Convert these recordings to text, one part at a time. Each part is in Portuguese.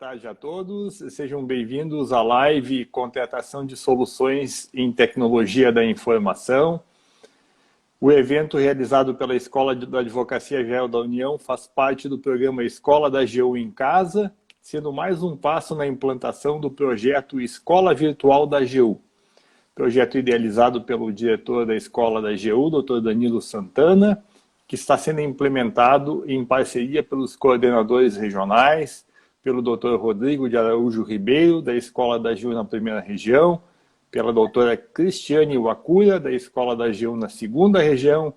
tarde a todos, sejam bem-vindos à live Contratação de Soluções em Tecnologia da Informação. O evento realizado pela Escola da Advocacia Geral da União faz parte do programa Escola da AGU em Casa, sendo mais um passo na implantação do projeto Escola Virtual da AGU. Projeto idealizado pelo diretor da Escola da AGU, Dr. Danilo Santana, que está sendo implementado em parceria pelos coordenadores regionais, pelo Dr. Rodrigo de Araújo Ribeiro, da Escola da AGU na primeira região, pela doutora Cristiane Wakura, da Escola da AGU na segunda região,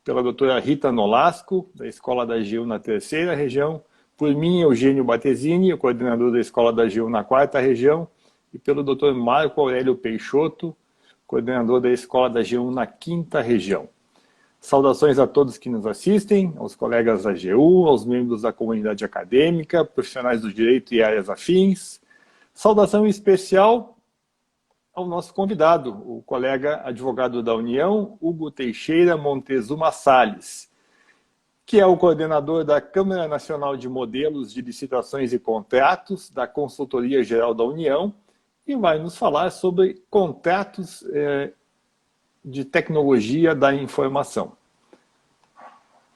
pela doutora Rita Nolasco, da Escola da AGU na terceira região, por mim, Eugênio Batesini, o coordenador da Escola da AGU na quarta região, e pelo Dr. Marco Aurélio Peixoto, coordenador da Escola da AGU na quinta região. Saudações a todos que nos assistem, aos colegas da AGU, aos membros da comunidade acadêmica, profissionais do direito e áreas afins. Saudação especial ao nosso convidado, o colega advogado da União, Hugo Teixeira Montezuma Salles, que é o coordenador da Câmara Nacional de Modelos de Licitações e Contratos da Consultoria Geral da União e vai nos falar sobre contratos de tecnologia da informação.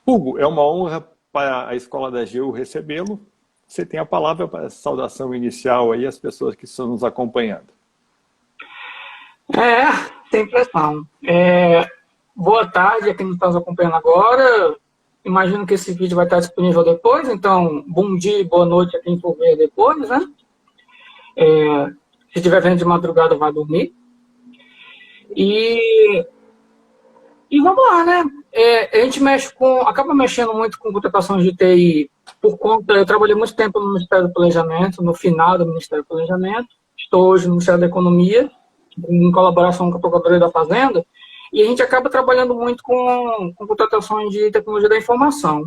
Hugo, é uma honra para a Escola da AGU recebê-lo. Você tem a palavra para a saudação inicial aí às pessoas que estão nos acompanhando. Sem pressão. Boa tarde a quem está nos acompanhando agora. Imagino que esse vídeo vai estar disponível depois, então bom dia e boa noite a quem for ver depois, né? Se estiver vendo de madrugada, vai dormir. E vamos lá, né? A gente acaba mexendo muito com contratações de TI por conta... Eu trabalhei muito tempo no Ministério do Planejamento, no final do Ministério do Planejamento. Estou hoje no Ministério da Economia, em colaboração com a Procuradoria da Fazenda, e a gente acaba trabalhando muito com contratações de tecnologia da informação,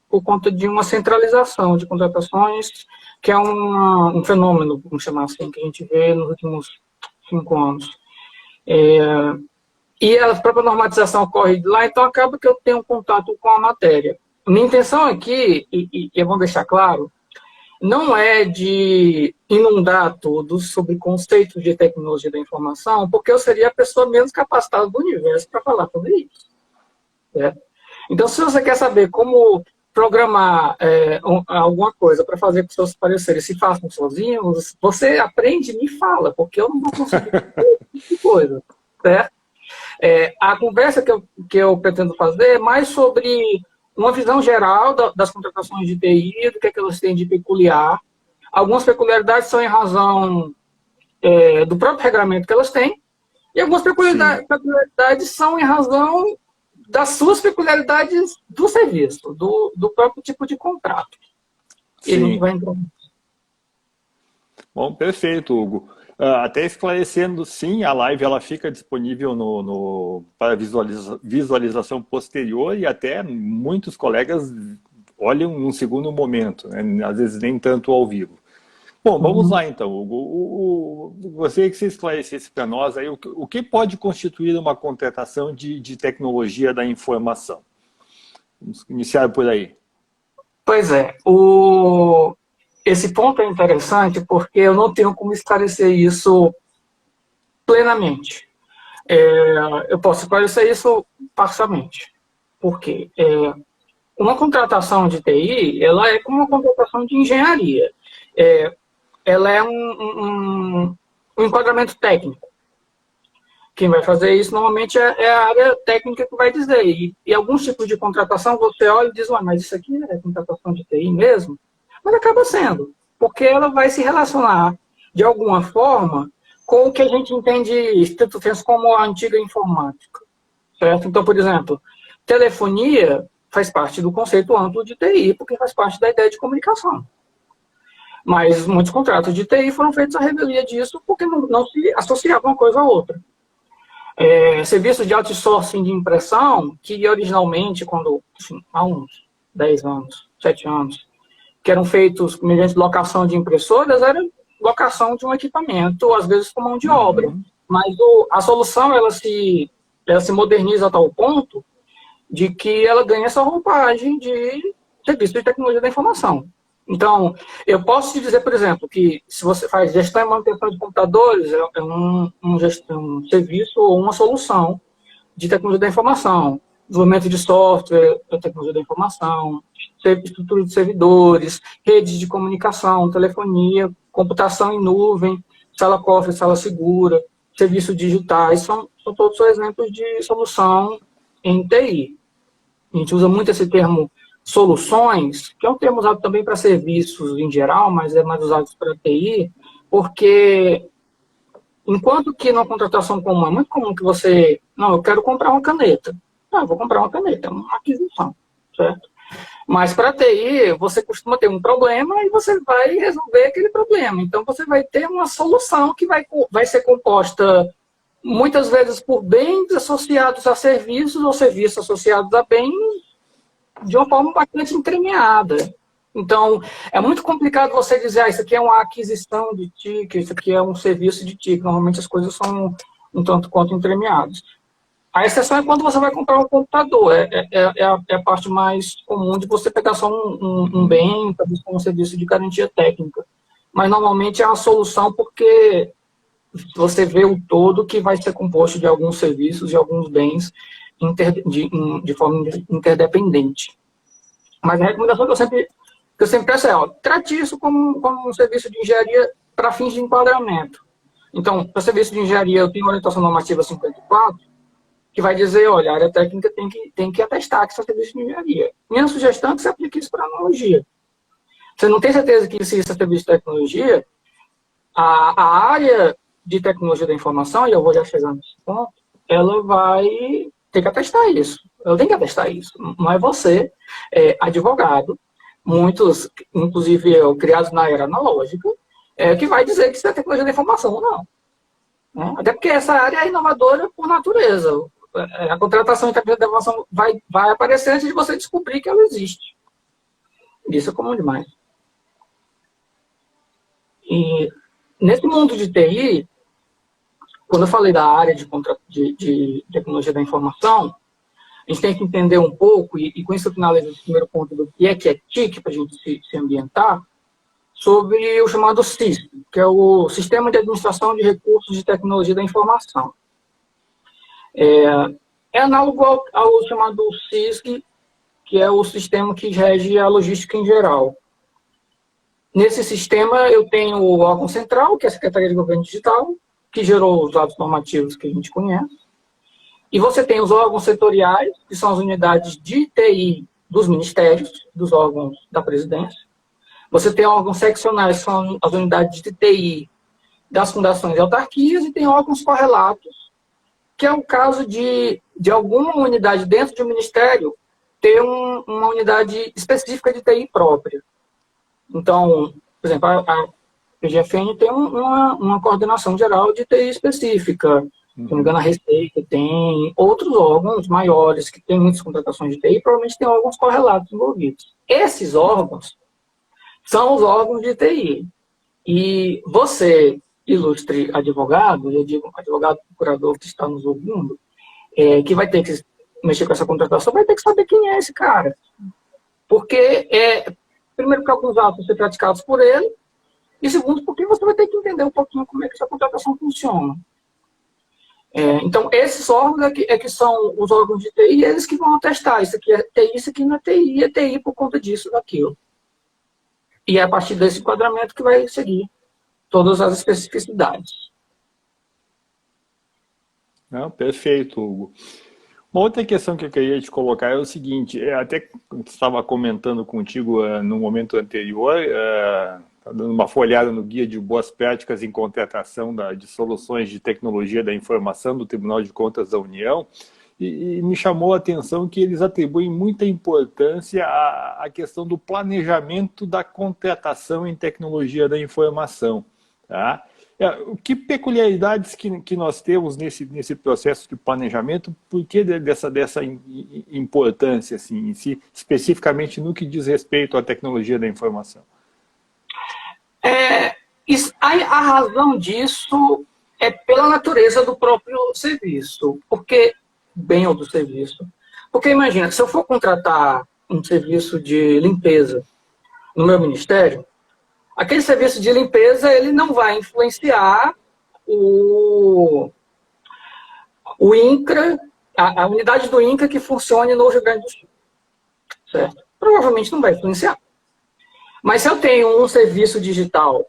por conta de uma centralização de contratações, que é um fenômeno, vamos chamar assim, que a gente vê nos últimos 5 anos. E a própria normatização ocorre lá, então acaba que eu tenho contato com a matéria. Minha intenção aqui, e é bom deixar claro, não é de inundar todos sobre conceitos de tecnologia da informação, porque eu seria a pessoa menos capacitada do universo para falar sobre isso. Certo? Então, se você quer saber como programar alguma coisa para fazer com que seus pareceres se façam sozinhos, você aprende e me fala, porque eu não vou conseguir fazer esse tipo de coisa. Certo? A conversa que eu pretendo fazer é mais sobre uma visão geral das contratações de TI, do que elas têm de peculiar. Algumas peculiaridades são em razão do próprio regulamento que elas têm, e algumas peculiaridades são em razão das suas peculiaridades do serviço, do próprio tipo de contrato. E a gente vai entrar nisso. Bom, perfeito, Hugo. Até esclarecendo, sim, a live ela fica disponível para visualização posterior e até muitos colegas olham num segundo momento, né? Às vezes nem tanto ao vivo. Bom, vamos lá então, Hugo. Gostaria que você esclarecesse para nós aí o que pode constituir uma contratação de tecnologia da informação. Vamos iniciar por aí. Pois é, esse ponto é interessante porque eu não tenho como esclarecer isso plenamente. Eu posso esclarecer isso parcialmente. Por quê? Uma contratação de TI, ela é como uma contratação de engenharia. Ela é um enquadramento técnico. Quem vai fazer isso, normalmente, é a área técnica que vai dizer. E alguns tipos de contratação, você olha e diz, mas isso aqui é contratação de TI mesmo? Mas acaba sendo, porque ela vai se relacionar, de alguma forma, com o que a gente entende, estrito sensu, como a antiga informática. Certo? Então, por exemplo, telefonia faz parte do conceito amplo de TI, porque faz parte da ideia de comunicação. Mas muitos contratos de TI foram feitos à revelia disso, porque não se associavam uma coisa à outra. Serviços de outsourcing de impressão, que originalmente, há uns 10 anos, 7 anos, que eram feitos mediante locação de impressoras, era locação de um equipamento, às vezes com mão de obra. Mas a solução, ela se moderniza a tal ponto de que ela ganha essa roupagem de serviço de tecnologia da informação. Então, eu posso te dizer, por exemplo, que se você faz gestão e manutenção de computadores, é um serviço ou uma solução de tecnologia da informação, desenvolvimento de software, tecnologia da informação, estrutura de servidores, redes de comunicação, telefonia, computação em nuvem, sala cofre, sala segura, serviços digitais, são todos exemplos de solução em TI. A gente usa muito esse termo soluções, que é um termo usado também para serviços em geral, mas é mais usado para TI, porque enquanto que numa contratação comum é muito comum que você, não, eu quero comprar uma caneta. Não, eu vou comprar uma caneta, é uma aquisição, certo? Mas para TI, você costuma ter um problema e você vai resolver aquele problema. Então, você vai ter uma solução que vai ser composta muitas vezes por bens associados a serviços ou serviços associados a bens de uma forma bastante entremeada. Então, é muito complicado você dizer, isso aqui é uma aquisição de TIC, isso aqui é um serviço de TIC. Normalmente as coisas são um tanto quanto entremeadas. A exceção é quando você vai comprar um computador. É a parte mais comum de você pegar só um bem, talvez com um serviço de garantia técnica. Mas normalmente é uma solução porque você vê o todo que vai ser composto de alguns serviços, de alguns bens de forma interdependente. Mas a recomendação que eu sempre peço é, trate isso como um serviço de engenharia para fins de enquadramento. Então, para serviço de engenharia, eu tenho a orientação normativa 54, que vai dizer, olha, a área técnica tem que atestar que isso é serviço de engenharia. Minha sugestão é que você aplique isso para analogia. Você não tem certeza que se isso é serviço de tecnologia, a área de tecnologia da informação, e eu vou já chegar nesse ponto, ela vai ter que atestar isso. Ela tem que atestar isso. Não é você, advogado, muitos, inclusive criados na era analógica, que vai dizer que isso é tecnologia da informação ou não. Né? Até porque essa área é inovadora por natureza. A contratação de tecnologia da informação vai aparecer antes de você descobrir que ela existe. Isso é comum demais. E nesse mundo de TI, quando eu falei da área de tecnologia da informação, a gente tem que entender um pouco, e com isso eu finalizo o primeiro ponto do que é TIC, para a gente se ambientar, sobre o chamado SIS, que é o Sistema de Administração de Recursos de Tecnologia da Informação. É análogo ao chamado SISC, que é o sistema que rege a logística em geral. Nesse sistema, eu tenho o órgão central, que é a Secretaria de Governo Digital, que gerou os atos normativos que a gente conhece. E você tem os órgãos setoriais, que são as unidades de TI dos ministérios, dos órgãos da presidência. Você tem órgãos seccionais, que são as unidades de TI das fundações e autarquias, e tem órgãos correlatos, que é o caso de alguma unidade dentro de um ministério ter uma unidade específica de TI própria. Então, por exemplo, a PGFN tem uma coordenação geral de TI específica. Se não me engano, a Receita tem outros órgãos maiores que têm muitas contratações de TI, provavelmente tem órgãos correlatos envolvidos. Esses órgãos são os órgãos de TI. E você, ilustre advogado, eu digo advogado procurador que está nos ouvindo, que vai ter que mexer com essa contratação, vai ter que saber quem é esse cara. Porque, primeiro, porque alguns atos vão ser praticados por ele, e segundo, porque você vai ter que entender um pouquinho como é que essa contratação funciona. Então, esses órgãos que são os órgãos de TI, eles que vão atestar, isso aqui é TI, isso aqui não é TI por conta disso, daquilo. E é a partir desse enquadramento que vai seguir todas as especificidades. Não, perfeito, Hugo. Uma outra questão que eu queria te colocar é o seguinte, até estava comentando contigo no momento anterior, dando uma folhada no Guia de Boas Práticas em Contratação de Soluções de Tecnologia da Informação do Tribunal de Contas da União, e me chamou a atenção que eles atribuem muita importância à questão do planejamento da contratação em tecnologia da informação. Tá? Que peculiaridades que nós temos nesse processo de planejamento? Por que dessa importância, assim, especificamente no que diz respeito à tecnologia da informação? A razão disso é pela natureza do próprio serviço, bem ou do serviço. Porque imagina, se eu for contratar um serviço de limpeza, no meu ministério, aquele serviço de limpeza ele não vai influenciar o INCRA, a unidade do INCRA que funcione no Rio Grande do Sul. Certo? Provavelmente não vai influenciar. Mas se eu tenho um serviço digital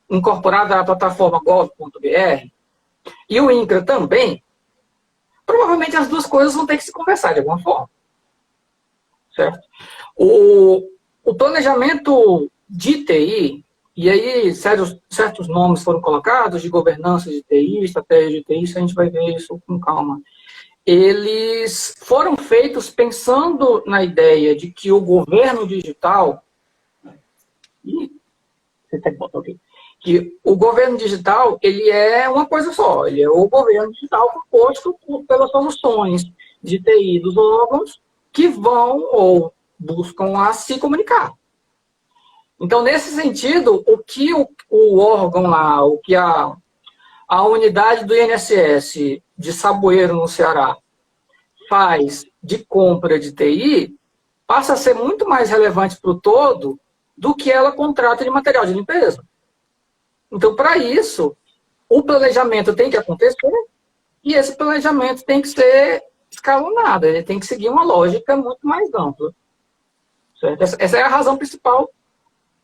incorporado à plataforma gov.br e o INCRA também, provavelmente as duas coisas vão ter que se conversar de alguma forma. Certo? O planejamento de TI, e aí certos nomes foram colocados, de governança de TI, estratégia de TI, isso a gente vai ver isso com calma. Eles foram feitos pensando na ideia de que o governo digital, que o governo digital ele é uma coisa só, ele é o governo digital composto pelas soluções de TI dos órgãos que vão ou buscam a se comunicar. Então, nesse sentido, o que o órgão lá, o que a unidade do INSS de Saboeiro, no Ceará, faz de compra de TI, passa a ser muito mais relevante para o todo do que ela contrata de material de limpeza. Então, para isso, o planejamento tem que acontecer e esse planejamento tem que ser escalonado, ele tem que seguir uma lógica muito mais ampla. Certo? Essa é a razão principal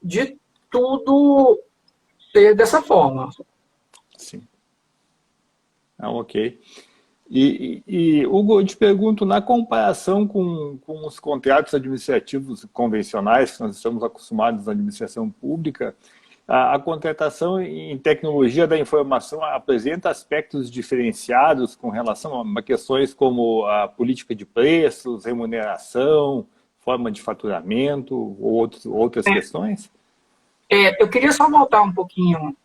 de tudo ser dessa forma. Sim. Ok. E, Hugo, eu te pergunto, na comparação com os contratos administrativos convencionais que nós estamos acostumados na administração pública, a contratação em tecnologia da informação apresenta aspectos diferenciados com relação a questões como a política de preços, remuneração, forma de faturamento ou outras questões? Eu queria só voltar um pouquinho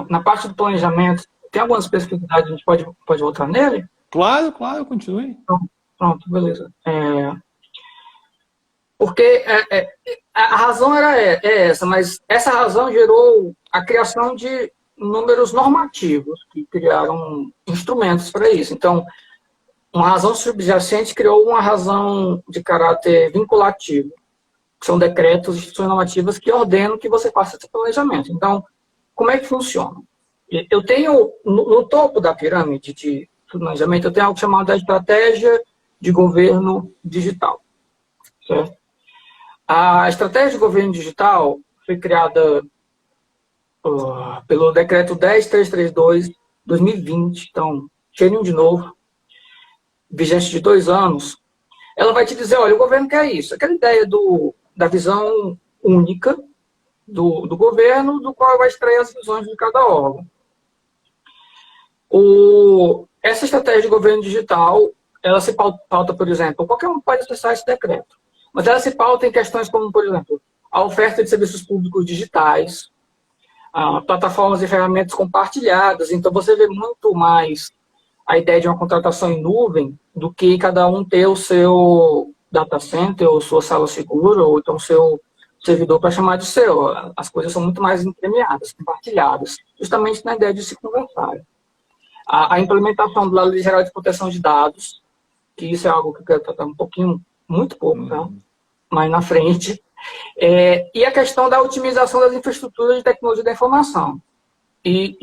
na parte do planejamento. Tem algumas especificidades, a gente pode voltar nele? Claro, continue. Pronto, beleza. Porque a razão era essa, mas essa razão gerou a criação de números normativos, que criaram instrumentos para isso. Então, uma razão subjacente criou uma razão de caráter vinculativo, que são decretos, instituições normativas que ordenam que você faça esse planejamento. Então, como é que funciona? Eu tenho, no topo da pirâmide de planejamento, eu tenho algo chamado de estratégia de governo digital. Certo? A estratégia de governo digital foi criada pelo decreto 10.332/2020, então, cheirinho de novo, vigente de 2 anos. Ela vai te dizer, olha, o governo quer isso, aquela ideia da visão única do governo, do qual vai extrair as visões de cada órgão. Essa estratégia de governo digital, ela se pauta, por exemplo, qualquer um pode acessar esse decreto, mas ela se pauta em questões como, por exemplo, a oferta de serviços públicos digitais, plataformas e ferramentas compartilhadas. Então, você vê muito mais a ideia de uma contratação em nuvem do que cada um ter o seu data center, ou sua sala segura, ou então o seu servidor para chamar de seu. As coisas são muito mais entremeadas, compartilhadas, justamente na ideia de se conversar. A implementação da Lei Geral de Proteção de Dados, que isso é algo que eu quero tratar um pouquinho, muito pouco, tá? Mais na frente. E a questão da otimização das infraestruturas de tecnologia da informação. E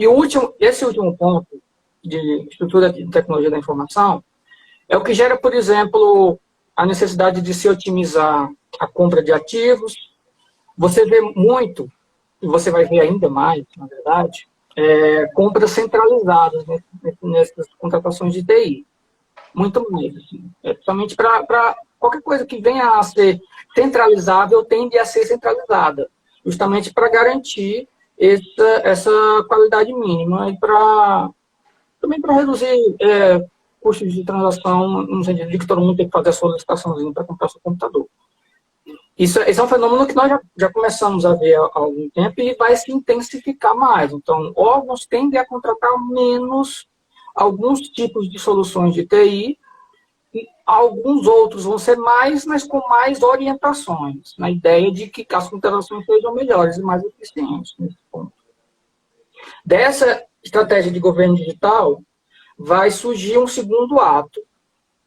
esse último ponto, de estrutura de tecnologia da informação, é o que gera, por exemplo, a necessidade de se otimizar a compra de ativos. Você vê muito, e você vai ver ainda mais, na verdade, compras centralizadas nessas contratações de TI. Muito mais. Assim. Principalmente para qualquer coisa que venha a ser centralizável, tende a ser centralizada. Justamente para garantir essa qualidade mínima e também para reduzir custos de transação, no sentido de que todo mundo tem que fazer a solicitaçãozinha para comprar seu computador. Esse é um fenômeno que nós já começamos a ver há algum tempo e vai se intensificar mais. Então, órgãos tendem a contratar menos alguns tipos de soluções de TI, e alguns outros vão ser mais, mas com mais orientações, na ideia de que as contratações sejam melhores e mais eficientes nesse ponto. Dessa estratégia de governo digital, vai surgir um segundo ato,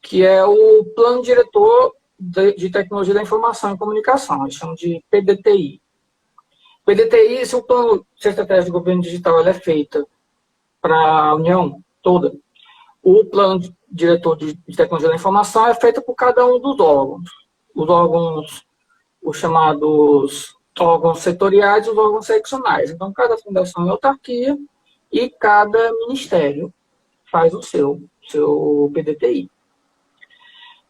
que é o plano diretor de Tecnologia da Informação e Comunicação, eles chamam de PDTI. PDTI, se o plano de estratégia de governo digital ela é feita para a União toda, o plano diretor de tecnologia da informação é feito por cada um dos órgãos. Os órgãos, os chamados órgãos setoriais e os órgãos seccionais. Então, cada fundação é autarquia e cada ministério faz o seu PDTI.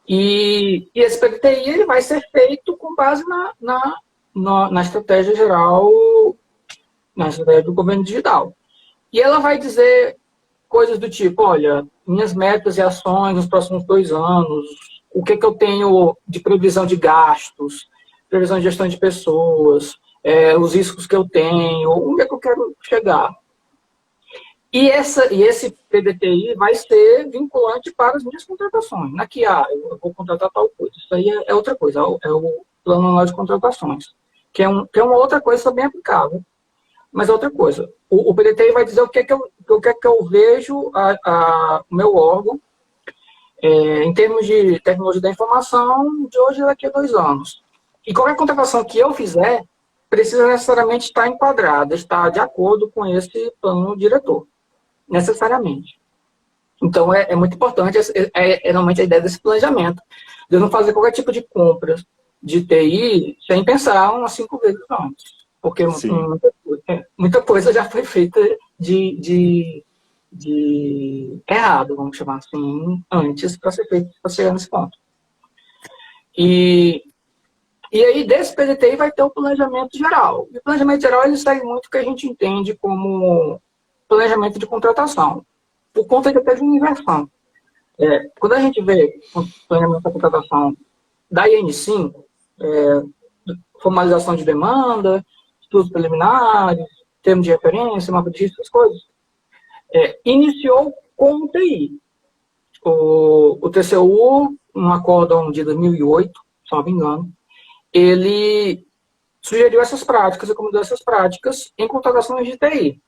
E esse PDTI ele vai ser feito com base na estratégia geral, na estratégia do governo digital. E ela vai dizer coisas do tipo, olha, minhas metas e ações nos próximos 2 anos, o que eu tenho de previsão de gastos, previsão de gestão de pessoas, os riscos que eu tenho, onde é que eu quero chegar. E esse PDTI vai ser vinculante para as minhas contratações. Aqui, eu vou contratar tal coisa. Isso aí é outra coisa, é o plano anual de contratações, que é uma outra coisa também aplicável. Mas é outra coisa. O PDTI vai dizer o que é que eu vejo o meu órgão em termos de tecnologia da informação de hoje e daqui a 2 anos. E qualquer contratação que eu fizer precisa necessariamente estar enquadrada, estar de acordo com esse plano diretor. Necessariamente. Então, é muito importante, realmente a ideia desse planejamento, de eu não fazer qualquer tipo de compra de TI sem pensar umas 5 vezes antes. Porque muita coisa já foi feita de errado, vamos chamar assim, antes para ser feito, para chegar nesse ponto. E aí, desse PDTI vai ter o planejamento geral. E o planejamento geral, ele segue muito o que a gente entende como planejamento de contratação, por conta de até de inversão. Quando a gente vê o planejamento da contratação da IN5, formalização de demanda, estudos preliminares, termos de referência, mapa de risco, essas coisas, iniciou com o TI. O TCU, um acórdão de 2008, se não me engano, ele sugeriu essas práticas, recomendou essas práticas em contratações de TI.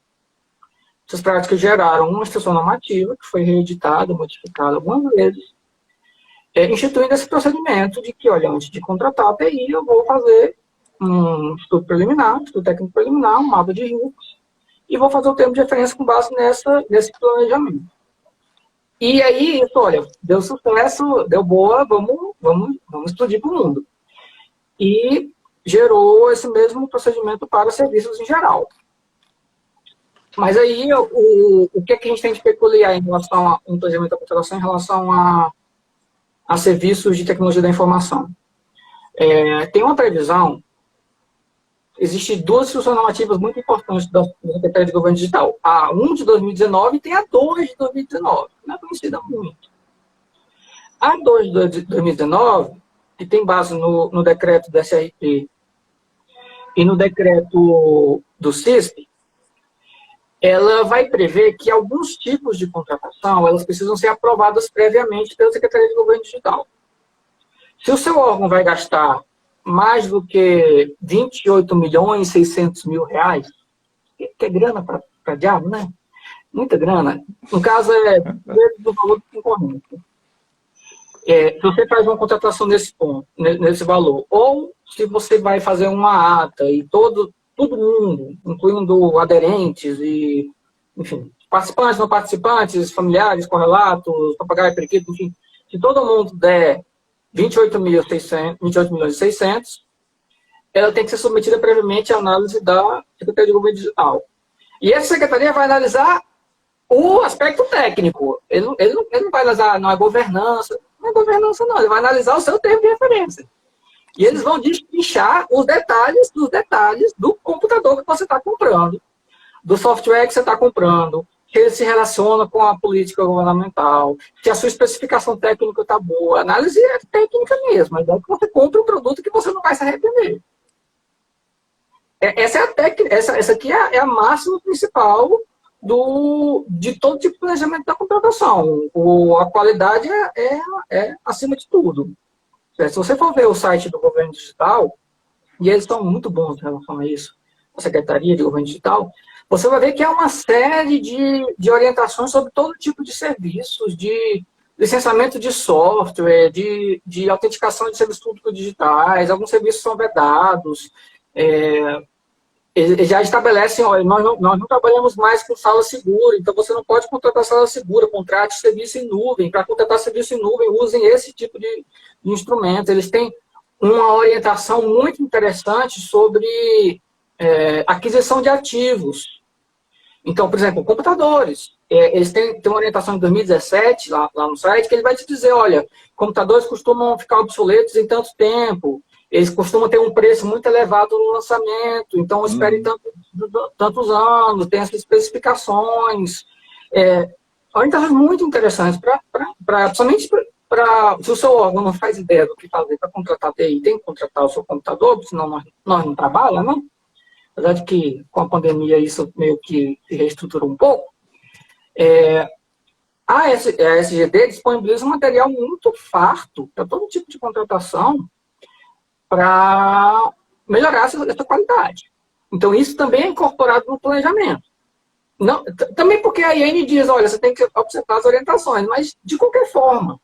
Essas práticas geraram uma instrução normativa, que foi reeditada, modificada algumas vezes, instituindo esse procedimento de que, olha, antes de contratar a TI, eu vou fazer um estudo preliminar, estudo técnico preliminar, um mapa de riscos, e vou fazer o termo de referência com base nesse planejamento. E aí, olha, deu sucesso, deu boa, vamos explodir para o mundo. E gerou esse mesmo procedimento para serviços em geral. Mas aí, o que a gente tem de peculiar em relação a um planejamento da contratação em relação a serviços de tecnologia da informação? Tem uma previsão, existem 2 instruções normativas muito importantes da Secretaria de Governo Digital. A 1 de 2019 e tem a 2 de 2019, não é conhecida muito. A 2 de 2019, que tem base no decreto do SRP e no decreto do CISP, ela vai prever que alguns tipos de contratação, elas precisam ser aprovadas previamente pela Secretaria de Governo Digital. Se o seu órgão vai gastar mais do que 28.600.000 reais, que é grana para diabo, né? Muita grana. No caso, do valor do concorrente. Se você faz uma contratação nesse ponto, nesse valor, ou se você vai fazer uma ata e todo mundo, incluindo aderentes e, enfim, participantes, não participantes, familiares, correlatos, papagaio, periquito, enfim, se todo mundo der 28.600.000, ela tem que ser submetida previamente à análise da Secretaria de Governo Digital. E essa secretaria vai analisar o aspecto técnico. Ele não vai analisar, não é governança, não, ele vai analisar o seu termo de referência. E eles vão destrinchar os detalhes dos detalhes do computador que você está comprando, do software que você está comprando, se ele se relaciona com a política governamental, se a sua especificação técnica está boa. A análise é técnica mesmo, mas é que você compra um produto que você não vai se arrepender. Essa é a técnica, essa aqui é a máxima principal de todo tipo de planejamento da contratação. A qualidade é acima de tudo. Se você for ver o site do governo digital, e eles são muito bons em relação a isso, a Secretaria de Governo Digital, você vai ver que há uma série de orientações sobre todo tipo de serviços, de licenciamento de software, de autenticação de serviços públicos digitais, alguns serviços são vedados, eles já estabelecem, olha, nós não trabalhamos mais com sala segura, então você não pode contratar sala segura, contrate serviço em nuvem. Para contratar serviço em nuvem, usem esse tipo de instrumento. Eles têm uma orientação muito interessante sobre aquisição de ativos. Então, por exemplo, computadores. Eles têm uma orientação de 2017, lá no site, que ele vai te dizer, olha, computadores costumam ficar obsoletos em tanto tempo, eles costumam ter um preço muito elevado no lançamento, então espere tantos anos, tem essas especificações. Orientações muito interessantes, principalmente se o seu órgão não faz ideia do que fazer para contratar TI, tem que contratar o seu computador, senão nós não trabalhamos, né? Apesar de que com a pandemia isso meio que se reestruturou um pouco. A SGD disponibiliza um material muito farto para todo tipo de contratação para melhorar essa qualidade. Então, isso também é incorporado no planejamento. Não, também porque a IN diz, olha, você tem que observar as orientações, mas de qualquer forma,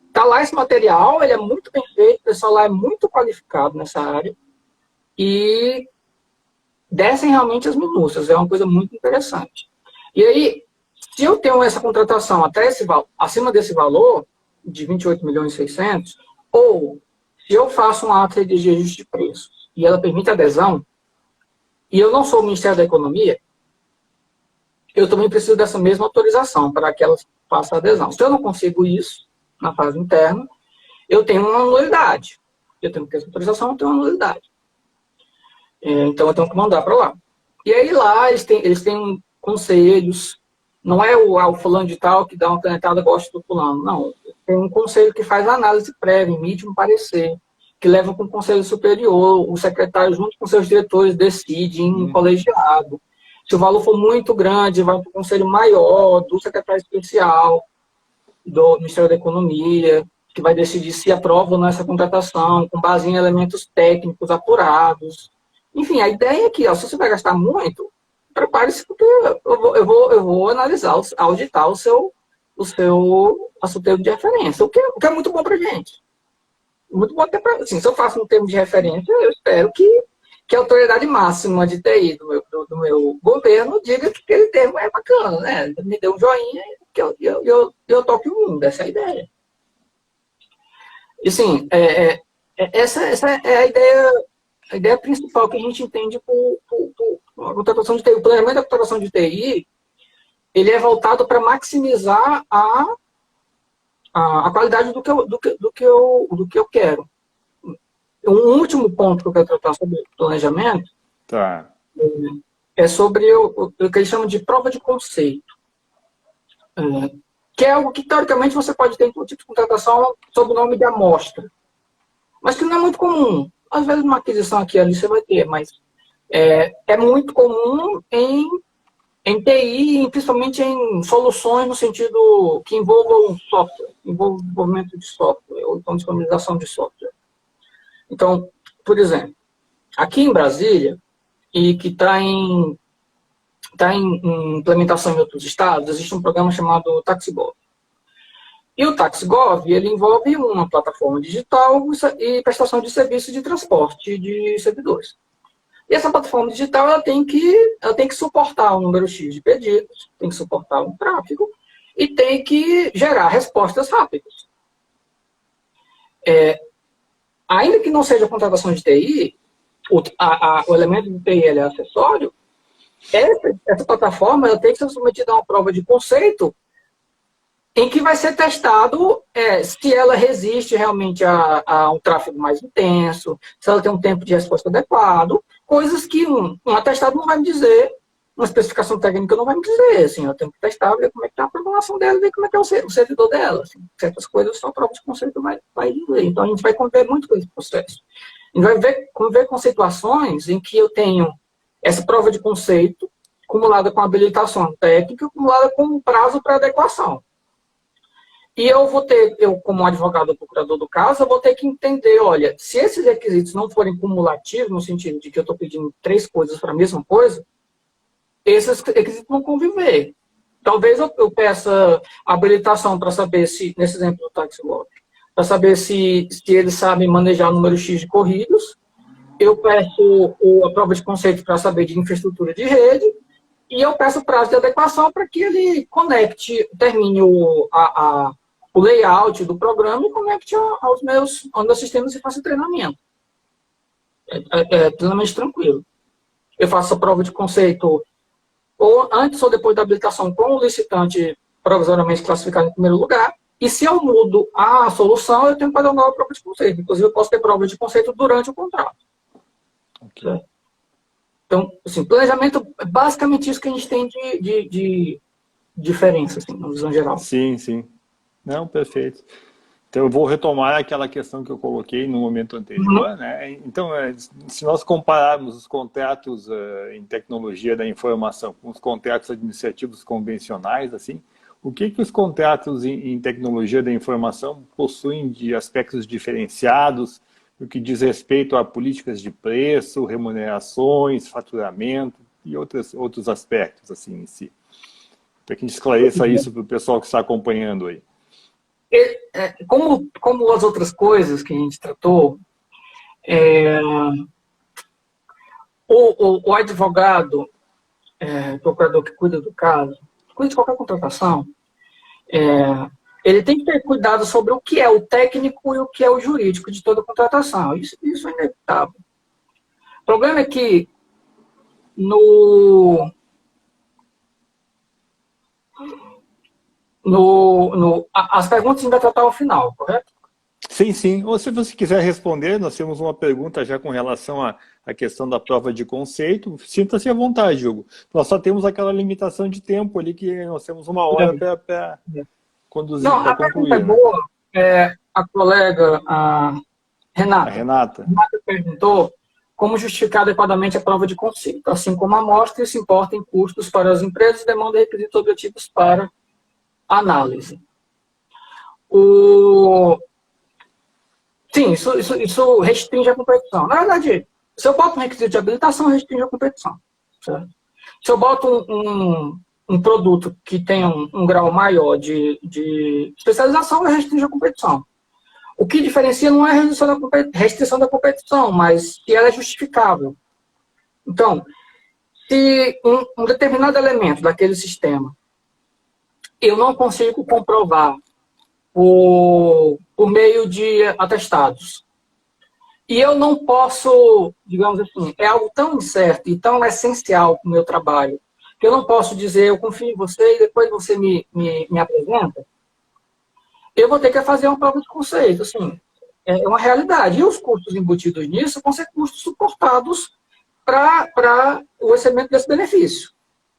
está lá esse material, ele é muito bem feito, o pessoal lá é muito qualificado nessa área e descem realmente as minúcias, é uma coisa muito interessante. E aí, se eu tenho essa contratação até acima desse valor, de 28.600.000, ou se eu faço um ato de ajuste de preço e ela permite adesão, e eu não sou o Ministério da Economia, eu também preciso dessa mesma autorização para que ela faça adesão. Se eu não consigo isso na fase interna, eu tenho uma nulidade. Eu tenho que ter essa autorização, eu tenho uma nulidade. Então, eu tenho que mandar para lá. E aí lá, eles têm conselhos. Não é o fulano de tal que dá uma canetada e gosta do fulano. Não. Tem um conselho que faz análise prévia, emite um parecer, que leva para o conselho superior, o secretário, junto com seus diretores, decide em colegiado. Se o valor for muito grande, vai para o conselho maior, do secretário especial, do Ministério da Economia, que vai decidir se aprova ou não essa contratação, com base em elementos técnicos apurados. Enfim, a ideia é que, se você vai gastar muito, prepare-se, porque eu vou analisar, auditar a seu termo de referência, o que é muito bom para a gente. Muito bom até para, assim, se eu faço um termo de referência, eu espero que a autoridade máxima de TI do meu governo diga que aquele termo é bacana, né? Me dê um joinha que eu toque o mundo, essa é a ideia. E, assim, essa é a ideia principal que a gente entende por a contratação de TI. O planejamento da contratação de TI, ele é voltado para maximizar a qualidade do que eu quero. Um último ponto que eu quero tratar sobre planejamento é sobre o que eles chamam de prova de conceito. Que é algo que, teoricamente, você pode ter em todo tipo de contratação sob o nome de amostra. Mas que não é muito comum. Às vezes, uma aquisição aqui e ali você vai ter, mas é muito comum em TI, principalmente em soluções no sentido que envolvam software, envolvimento de software, ou então disponibilização de software. Então, por exemplo, aqui em Brasília, e que está em implementação em outros estados, existe um programa chamado TaxiGov. E o TaxiGov, ele envolve uma plataforma digital e prestação de serviços de transporte de servidores. E essa plataforma digital ela tem que suportar um número X de pedidos, tem que suportar um tráfego e tem que gerar respostas rápidas. Ainda que não seja contratação de TI, o elemento de TI ele é acessório, essa plataforma ela tem que ser submetida a uma prova de conceito em que vai ser testado se ela resiste realmente a um tráfego mais intenso, se ela tem um tempo de resposta adequado, coisas que um atestado não vai me dizer, uma especificação técnica não vai me dizer, assim, eu tenho que testar, ver como é que está a programação dela, ver como é que é o servidor dela, assim, certas coisas só prova de conceito vai dizer. Então, a gente vai conviver muito com esse processo. A gente vai conviver com situações em que eu tenho essa prova de conceito, acumulada com habilitação técnica, acumulada com um prazo para adequação. E eu como advogado ou procurador do caso, eu vou ter que entender, olha, se esses requisitos não forem cumulativos, no sentido de que eu estou pedindo 3 coisas para a mesma coisa, esses requisitos vão conviver. Talvez eu peça habilitação para saber se, nesse exemplo do táxi log, para saber se eles sabem manejar o número X de corridos. Eu peço a prova de conceito para saber de infraestrutura de rede, e eu peço o prazo de adequação para que ele conecte, termine o layout do programa e conecte aos meus sistemas e faça treinamento. É plenamente tranquilo. Eu faço a prova de conceito ou antes ou depois da habilitação com o licitante provisoriamente classificado em primeiro lugar, e se eu mudo a solução, eu tenho que fazer uma nova prova de conceito. Inclusive, eu posso ter prova de conceito durante o contrato. Okay. Então, assim, planejamento é basicamente isso que a gente tem de diferença, assim, na visão geral. Sim, sim. Não, perfeito. Então, eu vou retomar aquela questão que eu coloquei no momento anterior, né? Então, se nós compararmos os contratos em tecnologia da informação com os contratos administrativos convencionais, assim, o que os contratos em tecnologia da informação possuem de aspectos diferenciados no que diz respeito a políticas de preço, remunerações, faturamento e outros aspectos, assim, em si? Para que a gente esclareça isso para o pessoal que está acompanhando aí. Como as outras coisas que a gente tratou, o advogado, o procurador que cuida do caso, cuida de qualquer contratação, ele tem que ter cuidado sobre o que é o técnico e o que é o jurídico de toda contratação. Isso é inevitável. O problema é que as perguntas ainda tratar ao final, correto? Sim, sim. Ou se você quiser responder, nós temos uma pergunta já com relação à questão da prova de conceito. Sinta-se à vontade, Hugo. Nós só temos aquela limitação de tempo ali, que nós temos 1 hora para conduzir, para concluir. A pergunta é boa. A colega, Renata. A Renata Perguntou como justificar adequadamente a prova de conceito. Assim como a amostra, isso importa em custos para as empresas e demanda requisitos objetivos para análise. Sim, isso restringe a competição. Na verdade, se eu boto um requisito de habilitação, restringe a competição. Certo? Se eu boto um produto que tem um grau maior de especialização, restringe a competição. O que diferencia não é a restrição da competição, mas se ela é justificável. Então, se um determinado elemento daquele sistema eu não consigo comprovar por meio de atestados, e eu não posso, digamos assim, é algo tão incerto e tão essencial para o meu trabalho, que eu não posso dizer, eu confio em você e depois você me apresenta, eu vou ter que fazer uma prova de conceito. Assim, é uma realidade. E os custos embutidos nisso vão ser custos suportados para o recebimento desse benefício,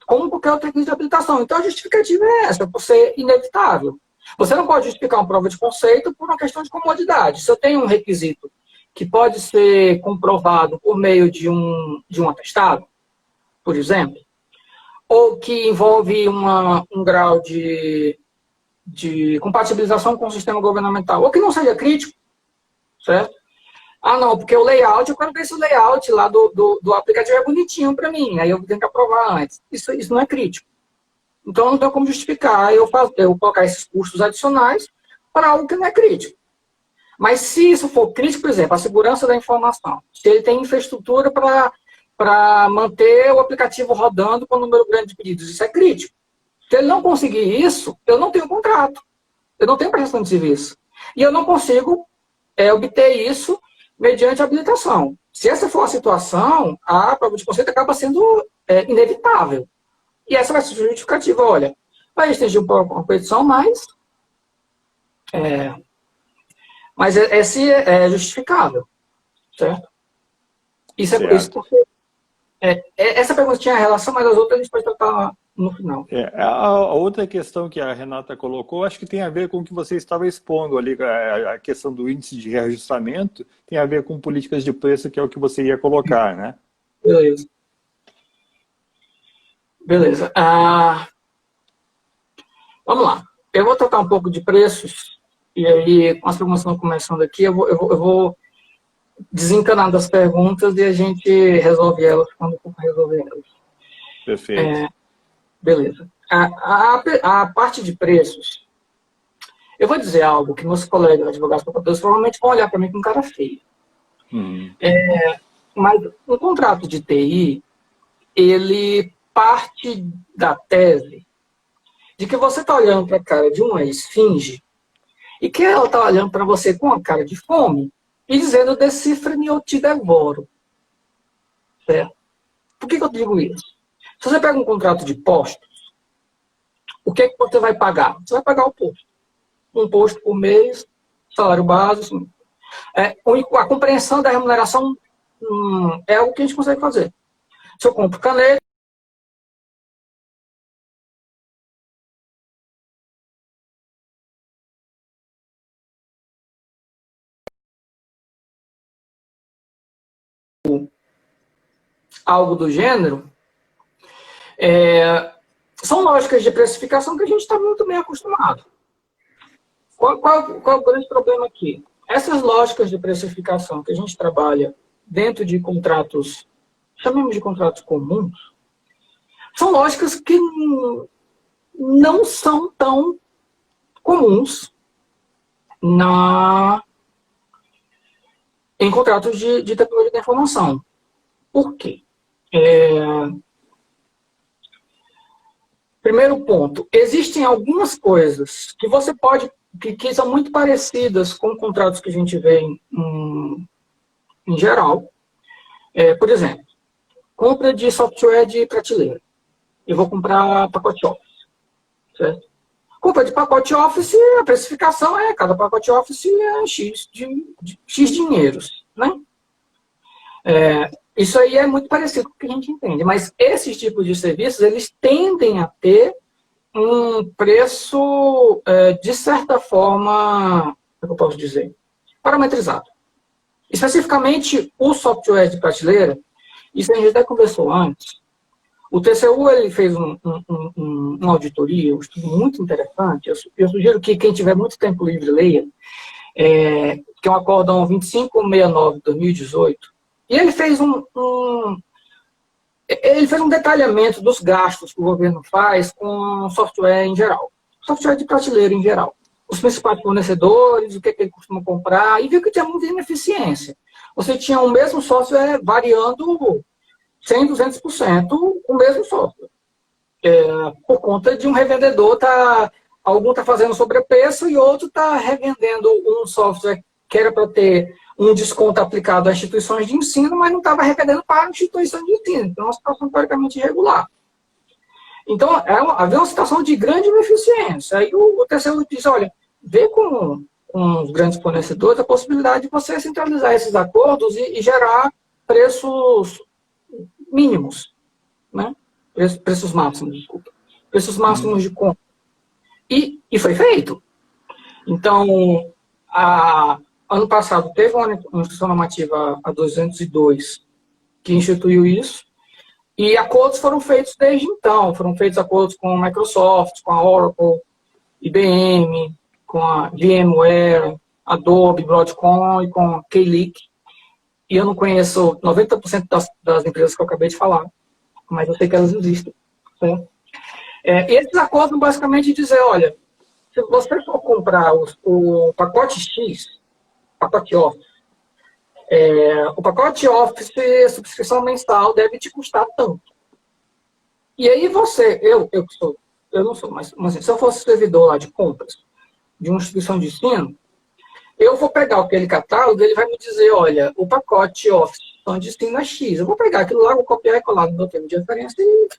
como qualquer outro requisito de habilitação. Então, a justificativa é essa, por ser inevitável. Você não pode justificar uma prova de conceito por uma questão de comodidade. Se eu tenho um requisito que pode ser comprovado por meio de um atestado, por exemplo, ou que envolve um grau de compatibilização com o sistema governamental, ou que não seja crítico, certo? Ah, não, porque o layout, eu quero ver se o layout lá do aplicativo é bonitinho para mim, aí eu tenho que aprovar antes. Isso não é crítico. Então, não tem como justificar eu colocar esses custos adicionais para algo que não é crítico. Mas se isso for crítico, por exemplo, a segurança da informação, se ele tem infraestrutura para manter o aplicativo rodando com um número grande de pedidos, isso é crítico. Se ele não conseguir isso, eu não tenho contrato. Eu não tenho prestação de serviço. E eu não consigo obter isso mediante habilitação. Se essa for a situação, a prova de conceito acaba sendo inevitável. E essa vai ser justificativa. Olha, vai restringir um pouco a competição, mas esse é justificável. Certo? Isso é por isso porque essa pergunta tinha relação, mas as outras a gente pode tratar no final. A outra questão que a Renata colocou, acho que tem a ver com o que você estava expondo ali, a questão do índice de reajustamento, tem a ver com políticas de preço, que é o que você ia colocar, né? Beleza. Vamos lá. Eu vou tratar um pouco de preços, e aí, com as perguntas que estão começando aqui, eu vou desencanando as perguntas e a gente resolve elas quando for resolver elas. Perfeito. Beleza. A parte de preços, eu vou dizer algo que meus colegas advogados contadores provavelmente vão olhar para mim com cara feia. Mas um contrato de TI, ele parte da tese de que você está olhando para a cara de uma esfinge e que ela está olhando para você com uma cara de fome e dizendo: decifra-me, eu te devoro. Certo? Por que eu digo isso? Se você pega um contrato de postos, o que você vai pagar? Você vai pagar o posto. Um posto por mês, salário básico. A compreensão da remuneração é algo que a gente consegue fazer. Se eu compro caneta, algo do gênero, são lógicas de precificação que a gente está muito bem acostumado. Qual é o grande problema aqui? Essas lógicas de precificação que a gente trabalha dentro de contratos, chamemos de contratos comuns, são lógicas que não são tão comuns em contratos de tecnologia da informação. Por quê? Primeiro ponto, existem algumas coisas que você pode, que são muito parecidas com contratos que a gente vê em geral. Por exemplo, compra de software de prateleira. Eu vou comprar pacote Office. Certo? Compra de pacote Office, a precificação cada pacote Office é X dinheiros. Né? Isso aí é muito parecido com o que a gente entende. Mas esses tipos de serviços, eles tendem a ter um preço, de certa forma, como eu posso dizer, parametrizado. Especificamente, o software de prateleira, isso a gente até conversou antes. O TCU ele fez uma auditoria, um estudo muito interessante. Eu sugiro que quem tiver muito tempo livre leia, que é um acórdão 2569 de 2018. E ele fez um detalhamento dos gastos que o governo faz com software em geral. Software de prateleira em geral. Os principais fornecedores, o que ele costuma comprar, e viu que tinha muita ineficiência. Você tinha o mesmo software variando 100%, 200% o mesmo software. Por conta de um revendedor, algum está fazendo sobrepreço e outro está revendendo um software que era para ter um desconto aplicado a instituições de ensino, mas não estava revendendo para instituições de ensino. Então, é uma situação teoricamente irregular. Então, havia uma situação de grande ineficiência. Aí o TCU diz, olha, vê com os grandes fornecedores a possibilidade de você centralizar esses acordos e gerar preços mínimos, né? Preços máximos, desculpa. Preços máximos de compra. E foi feito. Então, ano passado teve uma instituição normativa, a 202, que instituiu isso, e acordos foram feitos desde então. Foram feitos acordos com a Microsoft, com a Oracle, IBM, com a VMware, Adobe, Broadcom e com a K-Leak. E eu não conheço 90% das empresas que eu acabei de falar, mas eu sei que elas existem. Né? E esses acordos basicamente dizem, olha, se você for comprar o pacote X, pacote Office, o pacote Office, a subscrição mensal deve te custar tanto. E aí você, eu não sou, mas assim, se eu fosse servidor lá de compras de uma instituição de ensino, eu vou pegar aquele catálogo e ele vai me dizer, olha, o pacote Office de ensino é X. Eu vou pegar aquilo lá, vou copiar e colar no meu termo de referência e,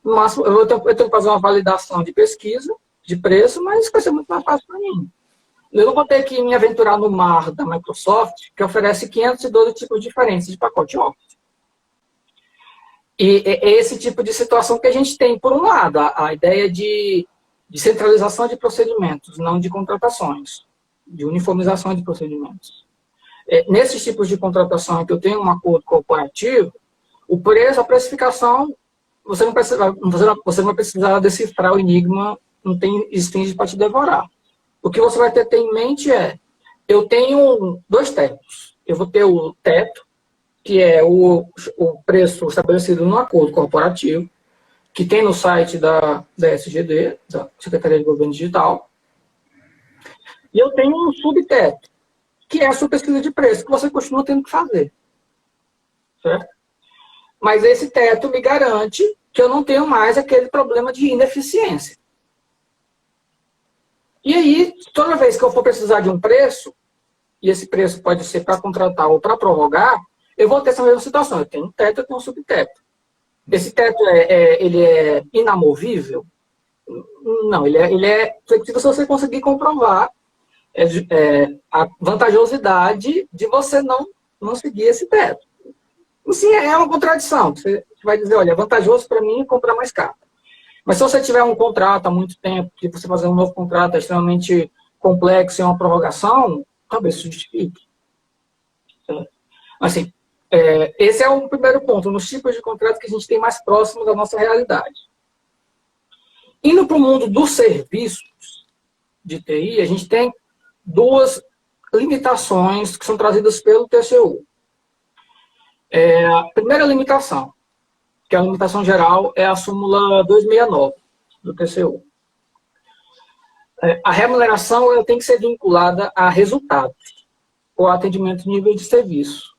no máximo, eu tenho que fazer uma validação de pesquisa, de preço, mas vai ser muito mais fácil para mim. Eu não vou ter que me aventurar no mar da Microsoft, que oferece 512 tipos diferentes de pacote Office. E é esse tipo de situação que a gente tem, por um lado, a ideia de centralização de procedimentos, não de contratações, de uniformização de procedimentos. Nesses tipos de contratação em que eu tenho um acordo corporativo, o preço, a precificação, você não vai precisar decifrar o enigma, não tem esfinge para te devorar. O que você vai ter em mente eu tenho dois tetos. Eu vou ter o teto, que é o preço estabelecido no acordo corporativo, que tem no site da SGD, da Secretaria de Governo Digital, e eu tenho um subteto, que é a sua pesquisa de preço, que você continua tendo que fazer. Certo? Mas esse teto me garante que eu não tenho mais aquele problema de ineficiência. E aí, toda vez que eu for precisar de um preço, e esse preço pode ser para contratar ou para prorrogar, eu vou ter essa mesma situação. Eu tenho um teto, eu tenho um subteto. Esse teto ele é inamovível? Não, ele é flexível se você conseguir comprovar a vantajosidade de você não seguir esse teto. Sim, é uma contradição. Você vai dizer, olha, é vantajoso para mim comprar mais caro. Mas se você tiver um contrato há muito tempo, que você fazer um novo contrato é extremamente complexo e uma prorrogação, talvez isso justifique. Assim, esse é o primeiro ponto, nos tipos de contrato que a gente tem mais próximo da nossa realidade. Indo para o mundo dos serviços de TI, a gente tem duas limitações que são trazidas pelo TCU. A primeira limitação, que é a limitação geral, é a súmula 269 do TCU. A remuneração ela tem que ser vinculada a resultados ou a atendimento de nível de serviço.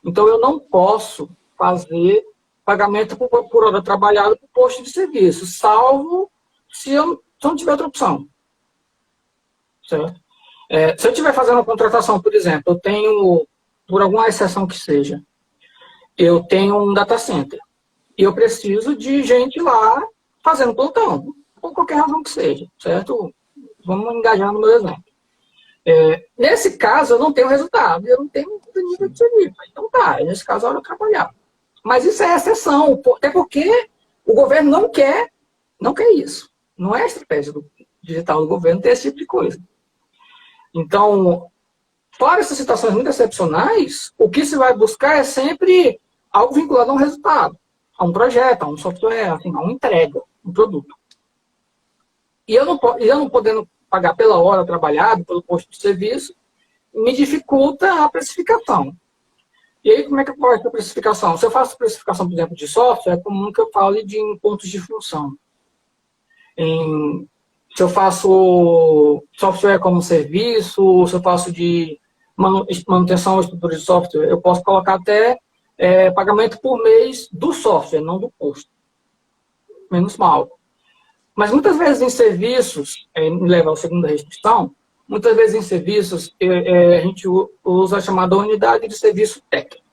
Então, eu não posso fazer pagamento por hora trabalhada por posto de serviço, salvo se eu não tiver outra opção. Certo? Se eu estiver fazendo uma contratação, por exemplo, eu tenho, por alguma exceção que seja, eu tenho um data center e eu preciso de gente lá fazendo plantão, por qualquer razão que seja, certo? Vamos engajar no meu exemplo. Nesse caso, eu não tenho resultado, eu não tenho nível de serviço. Então tá, nesse caso, é hora de trabalhar. Mas isso é exceção, até porque o governo não quer isso. Não é a estratégia digital do governo ter esse tipo de coisa. Então, fora essas situações muito excepcionais, o que se vai buscar é sempre algo vinculado a um resultado, a um projeto, a um software, assim, a uma entrega, um produto. E eu não podendo pagar pela hora trabalhada, pelo posto de serviço, me dificulta a precificação. E aí, como é que eu faço a precificação? Se eu faço precificação, por exemplo, de software, é comum que eu fale de pontos de função. Se eu faço software como serviço, se eu faço de manutenção ou estrutura de software, eu posso colocar até pagamento por mês do software, não do custo. Menos mal. Mas muitas vezes em serviços, me leva à segunda restrição, muitas vezes em serviços a gente usa a chamada unidade de serviço técnico,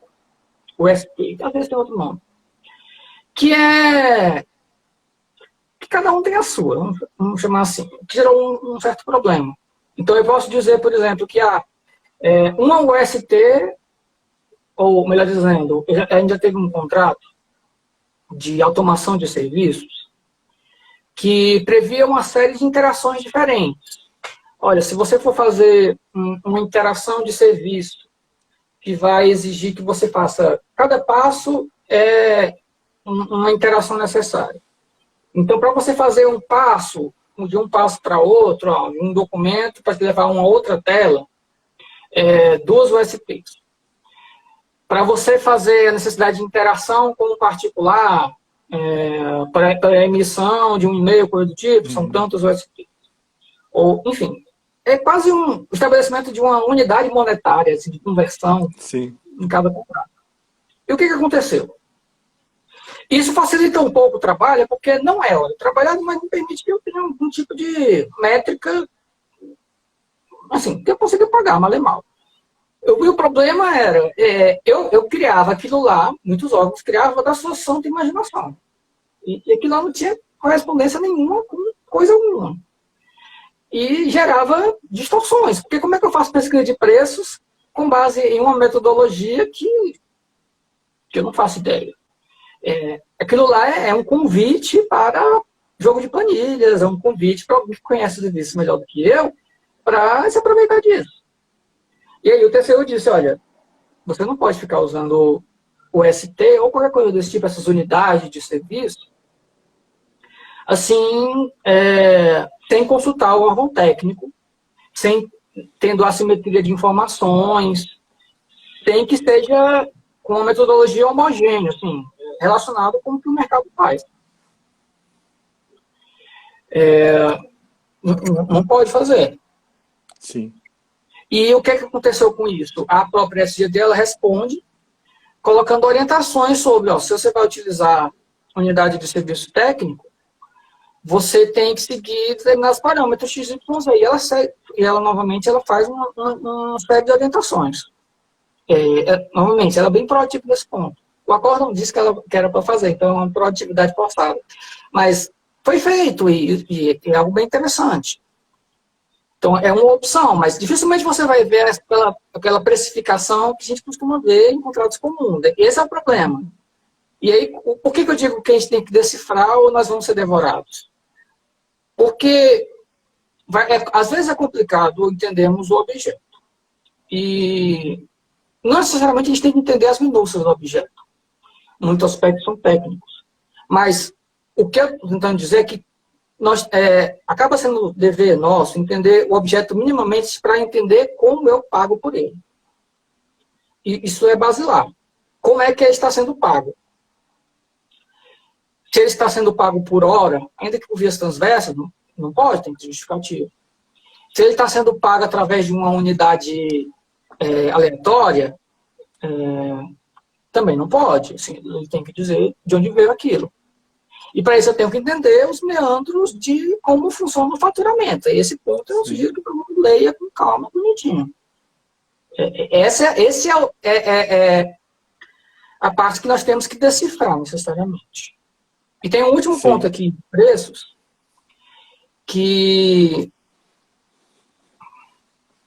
UST, às vezes tem outro nome, que cada um tem a sua, vamos chamar assim, que gera um certo problema. Então eu posso dizer, por exemplo, que uma UST, ou melhor dizendo, a gente já teve um contrato de automação de serviços que previa uma série de interações diferentes. Olha, se você for fazer uma interação de serviço que vai exigir que você faça, cada passo uma interação necessária. Então, para você fazer um passo, de um passo para outro, um documento para levar a uma outra tela, 2 USPs. Para você fazer a necessidade de interação com um particular, para a emissão de um e-mail, coisa do tipo, são tantos USPs. Ou, enfim, é quase um estabelecimento de uma unidade monetária, assim, de conversão. Sim. Em cada contrato. E o que aconteceu? Isso facilita um pouco o trabalho, porque não é hora de trabalhar, mas não permite que eu tenha algum tipo de métrica, assim, que eu consiga pagar, mal é mal. E o problema era, eu criava aquilo lá, muitos órgãos criavam da sua santa imaginação. E aquilo lá não tinha correspondência nenhuma com coisa alguma. E gerava distorções. Porque como é que eu faço pesquisa de preços com base em uma metodologia que eu não faço ideia? Aquilo lá é um convite para jogo de planilhas, é um convite para alguém que conhece o serviço melhor do que eu, para se aproveitar disso. E aí o TCU disse, olha, você não pode ficar usando o ST ou qualquer coisa desse tipo, essas unidades de serviço, assim, sem consultar o órgão técnico, sem tendo assimetria de informações, sem que seja com uma metodologia homogênea, assim, relacionado com o que o mercado faz. Não pode fazer. Sim. E o que aconteceu com isso? A própria SGD ela responde colocando orientações sobre, se você vai utilizar unidade de serviço técnico, você tem que seguir determinados parâmetros XYZ. E ela novamente, ela faz uma série de orientações. Novamente, ela é bem proativa nesse ponto. O acórdão disse que era para fazer, então é uma proatividade forçada. Mas foi feito e é algo bem interessante. Então, é uma opção, mas dificilmente você vai ver aquela precificação que a gente costuma ver em contratos comuns. Esse é o problema. E aí, por que eu digo que a gente tem que decifrar ou nós vamos ser devorados? Porque, às vezes, é complicado entendermos o objeto. E não necessariamente a gente tem que entender as minúcias do objeto. Muitos aspectos são técnicos. Mas o que eu estou tentando dizer é que acaba sendo dever nosso entender o objeto minimamente para entender como eu pago por ele. E isso é basilar. Como é que ele está sendo pago? Se ele está sendo pago por hora, ainda que por vias transversas, não pode, tem que ter justificativo. Se ele está sendo pago através de uma unidade aleatória, também não pode. Assim, ele tem que dizer de onde veio aquilo. E para isso eu tenho que entender os meandros de como funciona o faturamento. E esse ponto eu sugiro que todo mundo leia com calma, bonitinho. Essa é a parte que nós temos que decifrar necessariamente. E tem um último ponto aqui, preços, que,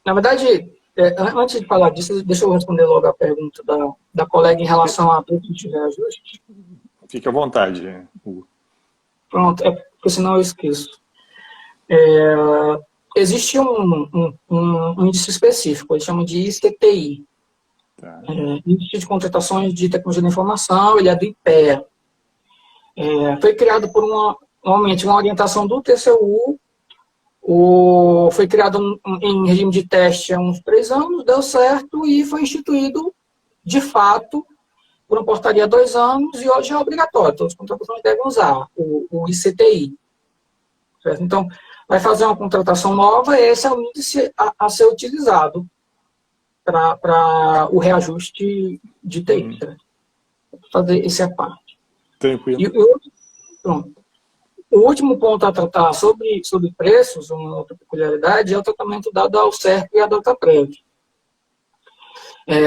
na verdade, antes de falar disso, deixa eu responder logo a pergunta da colega em relação a preço de reajuste. Fique à vontade, Hugo. Pronto, porque senão eu esqueço. Existe um índice específico, eles chamam de ICTI. Tá. Índice de Contratações de Tecnologia da Informação, ele é do IPEA. Foi criado por normalmente uma orientação do TCU, foi criado em regime de teste há uns 3 anos, deu certo e foi instituído, de fato, por uma portaria há 2 anos e hoje é obrigatório. Todas as contratações devem usar o ICTI. Certo? Então, vai fazer uma contratação nova, esse é o índice a ser utilizado para o reajuste de TI. Fazer esse à parte. Tranquilo. E o último ponto a tratar sobre preços, uma outra peculiaridade, é o tratamento dado ao SERP e à DataPrev.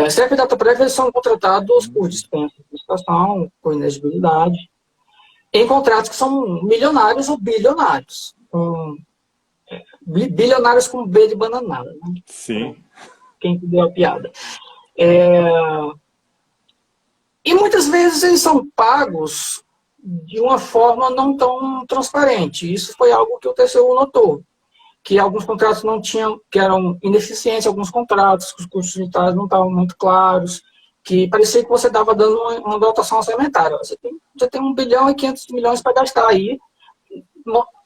SERP e DataPrev eles são contratados por dispensa de prestação, por inexigibilidade, em contratos que são milionários ou bilionários. Bilionários com B de bananada. Né? Sim. Quem deu a piada. E muitas vezes eles são pagos de uma forma não tão transparente. Isso foi algo que o TCU notou. Que alguns contratos não tinham, que eram ineficientes, alguns contratos, que os custos unitários não estavam muito claros, que parecia que você estava dando uma dotação orçamentária. Você tem 1 bilhão e 500 milhões para gastar aí,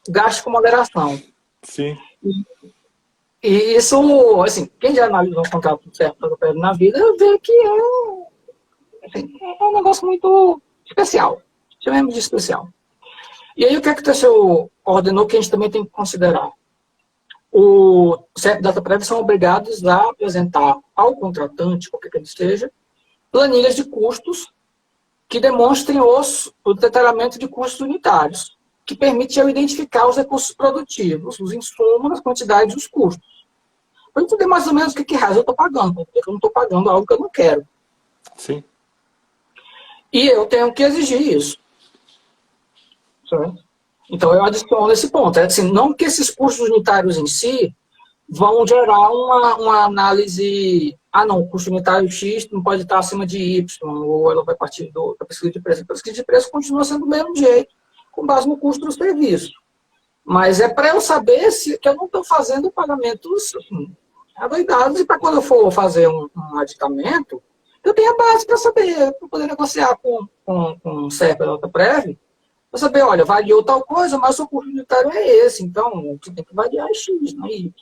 gaste com moderação. Sim. E isso, assim, quem já analisou um contrato certo na vida, vê que é um negócio muito especial. Chamemos de especial. E aí o que o TCU ordenou que a gente também tem que considerar? O CEP e DataPrev são obrigados a apresentar ao contratante, qualquer que ele esteja, planilhas de custos que demonstrem o detalhamento de custos unitários, que permite eu identificar os recursos produtivos, os insumos, as quantidades e os custos. Para entender mais ou menos o que eu estou pagando, porque eu não estou pagando algo que eu não quero. Sim. E eu tenho que exigir isso. Certo? Então, eu adiciono esse ponto. Assim, não que esses custos unitários em si vão gerar uma análise... não, o custo unitário X não pode estar acima de Y, ou ela vai partir da pesquisa de preço. A pesquisa de preço continua sendo do mesmo jeito, com base no custo do serviço. Mas é para eu saber que eu não estou fazendo pagamentos adoidados, e para quando eu for fazer um aditamento, eu tenho a base para saber, para poder negociar com o CEP e a DataPrev, para saber, olha, variou tal coisa, mas o seu custo unitário é esse, então você tem que variar X, não é Y.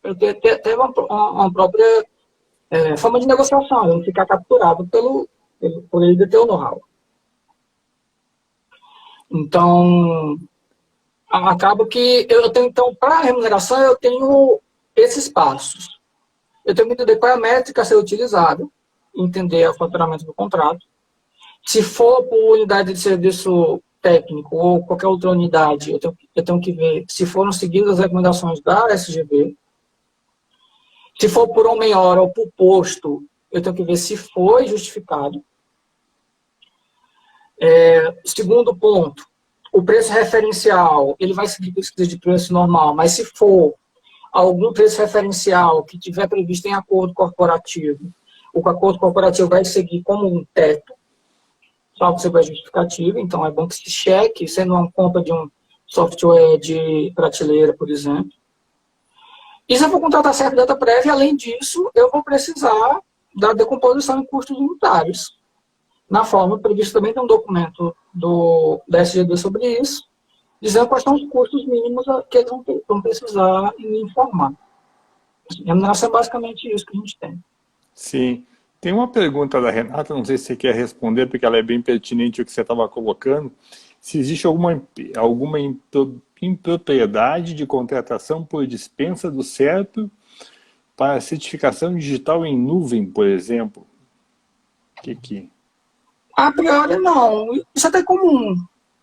Eu ter uma própria forma de negociação, não ficar capturado por ele ter o know-how. Então, acaba que eu tenho, então, para a remuneração, eu tenho esses passos. Eu tenho que entender qual é a métrica a ser utilizada, entender o faturamento do contrato. Se for por unidade de serviço técnico ou qualquer outra unidade, eu tenho que ver se foram seguidas as recomendações da SGB. Se for por homem-hora ou por posto, eu tenho que ver se foi justificado. Segundo ponto, o preço referencial, ele vai seguir pesquisa de preço normal, mas se for algum preço referencial que tiver previsto em acordo corporativo, o acordo corporativo vai seguir como um teto, só que você vai justificativa, então é bom que se cheque, sendo uma compra de um software de prateleira, por exemplo. E se eu for contratar certo data prévia, além disso, eu vou precisar da decomposição em custos unitários. Na forma prevista também tem um documento da SGB sobre isso, dizendo quais são os custos mínimos que eles vão precisar me informar. Remuneração é basicamente isso que a gente tem. Sim. Tem uma pergunta da Renata, não sei se você quer responder, porque ela é bem pertinente ao que você estava colocando. Se existe alguma impropriedade de contratação por dispensa do CERP para certificação digital em nuvem, por exemplo? A priori, não. Isso é até comum,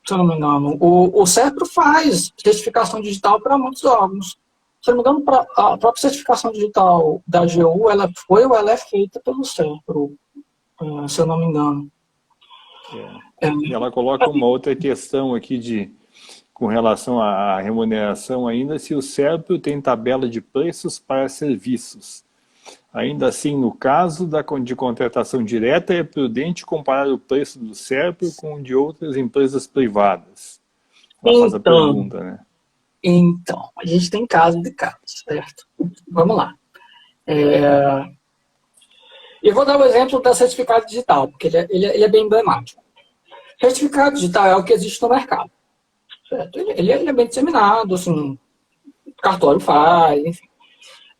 se eu não me engano. O CERP faz certificação digital para muitos órgãos. Se eu não me engano, a própria certificação digital da AGU, ela foi ou ela é feita pelo CERP, se eu não me engano. E ela coloca uma outra questão aqui com relação à remuneração ainda, se o CERP tem tabela de preços para serviços. Ainda assim, no caso de contratação direta, é prudente comparar o preço do CERP com o de outras empresas privadas. Ela faz a pergunta, né? Então, a gente tem caso de caso, certo? Vamos lá. Eu vou dar o exemplo da certificado digital, porque ele é bem emblemático. Certificado digital é o que existe no mercado, certo? Ele é bem disseminado, assim, o cartório faz, enfim.